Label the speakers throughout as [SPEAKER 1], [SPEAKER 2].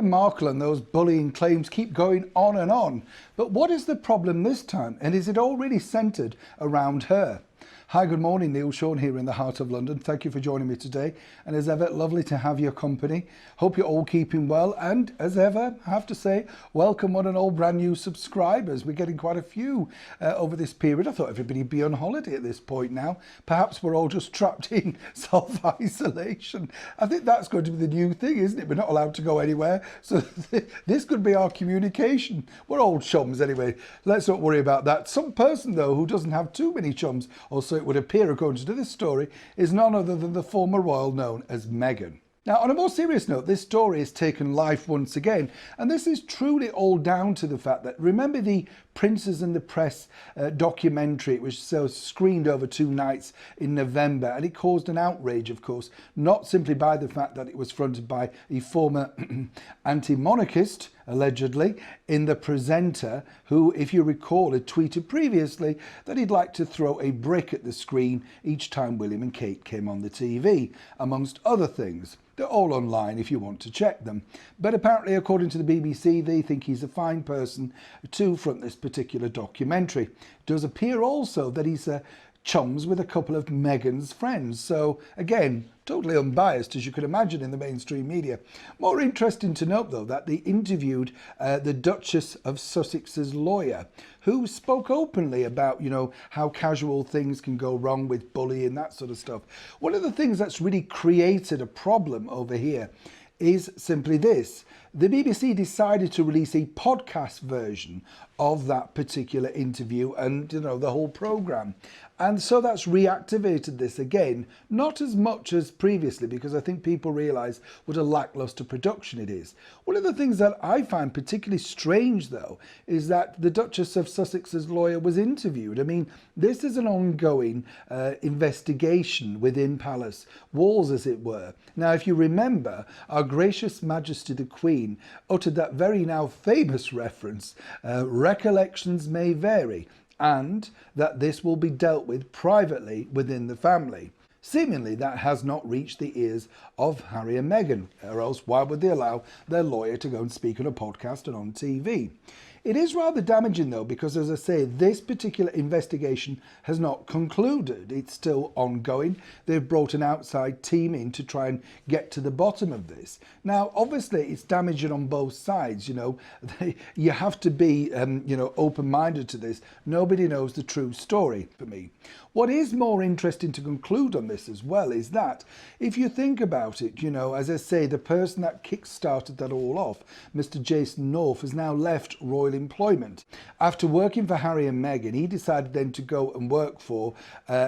[SPEAKER 1] Markle and those bullying claims keep going on and on. But what is the problem this time? And is it all really centred around her? Hi, good morning. Neil Sean here in the heart of London. Thank you for joining me today. And as ever, lovely to have your company. Hope you're all keeping well. And as ever, I have to say, welcome one and all brand new subscribers. We're getting quite a few over this period. I thought everybody'd be on holiday at this point now. Perhaps we're all just trapped in self-isolation. I think that's going to be the new thing, isn't it? We're not allowed to go anywhere. So this could be our communication. We're old chums anyway. Let's not worry about that. Some person, though, who doesn't have too many chums, or so it would appear according to this story, is none other than the former royal known as Meghan. Now, on a more serious note, this story has taken life once again, and this is truly all down to the fact that, remember the Princes and the Press documentary, which was screened over 2 nights in November, and it caused an outrage, of course, not simply by the fact that it was fronted by a former anti-monarchist, allegedly, in the presenter, who, if you recall, had tweeted previously that he'd like to throw a brick at the screen each time William and Kate came on the TV, amongst other things. They're all online if you want to check them. But apparently, according to the BBC, they think he's a fine person to front this particular documentary. It does appear also that he's chums with a couple of Meghan's friends. So again, totally unbiased, as you could imagine, in the mainstream media. More interesting to note, though, that they interviewed the Duchess of Sussex's lawyer, who spoke openly about, how casual things can go wrong with bullying, that sort of stuff. One of the things that's really created a problem over here is simply this. The BBC decided to release a podcast version of that particular interview and, the whole programme. And so that's reactivated this again, not as much as previously, because I think people realise what a lacklustre production it is. One of the things that I find particularly strange, though, is that the Duchess of Sussex's lawyer was interviewed. I mean, this is an ongoing investigation within palace walls, as it were. Now, if you remember, our gracious Majesty the Queen uttered that very now famous reference, recollections may vary, and that this will be dealt with privately within the family. Seemingly that has not reached the ears of Harry and Meghan, or else why would they allow their lawyer to go and speak on a podcast and on TV? It is rather damaging, though, because, as I say, this particular investigation has not concluded. It's still ongoing. They've brought an outside team in to try and get to the bottom of this. Now, obviously, it's damaging on both sides. You have to be, open-minded to this. Nobody knows the true story for me. What is more interesting to conclude on this as well is that if you think about it, as I say, the person that kick-started that all off, Mr. Jason North, has now left royal employment. After working for Harry and Meghan, he decided then to go and work for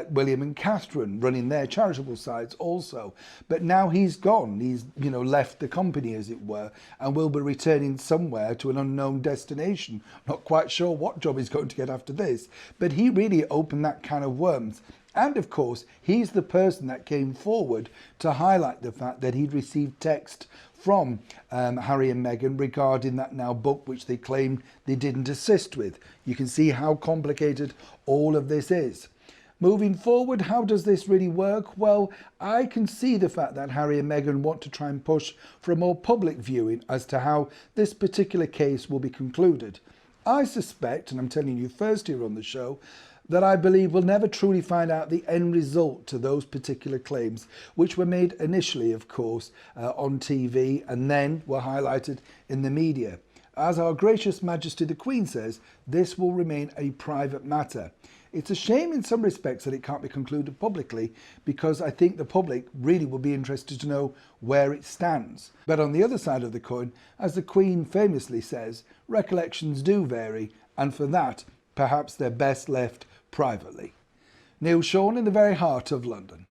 [SPEAKER 1] William and Catherine, running their charitable sites also. But now he's gone. He's, left the company, as it were, and will be returning somewhere to an unknown destination. Not quite sure what job he's going to get after this, but he really opened that can of worms. And of course, he's the person that came forward to highlight the fact that he'd received text from Harry and Meghan regarding that now book which they claimed they didn't assist with. You can see how complicated all of this is. Moving forward, how does this really work? Well, I can see the fact that Harry and Meghan want to try and push for a more public viewing as to how this particular case will be concluded. I suspect, and I'm telling you first here on the show, that I believe we'll never truly find out the end result to those particular claims, which were made initially, of course, on TV and then were highlighted in the media. As our gracious Majesty the Queen says, this will remain a private matter. It's a shame in some respects that it can't be concluded publicly, because I think the public really will be interested to know where it stands. But on the other side of the coin, as the Queen famously says, recollections do vary, and for that, perhaps they're best left privately. Neil Sean in the very heart of London.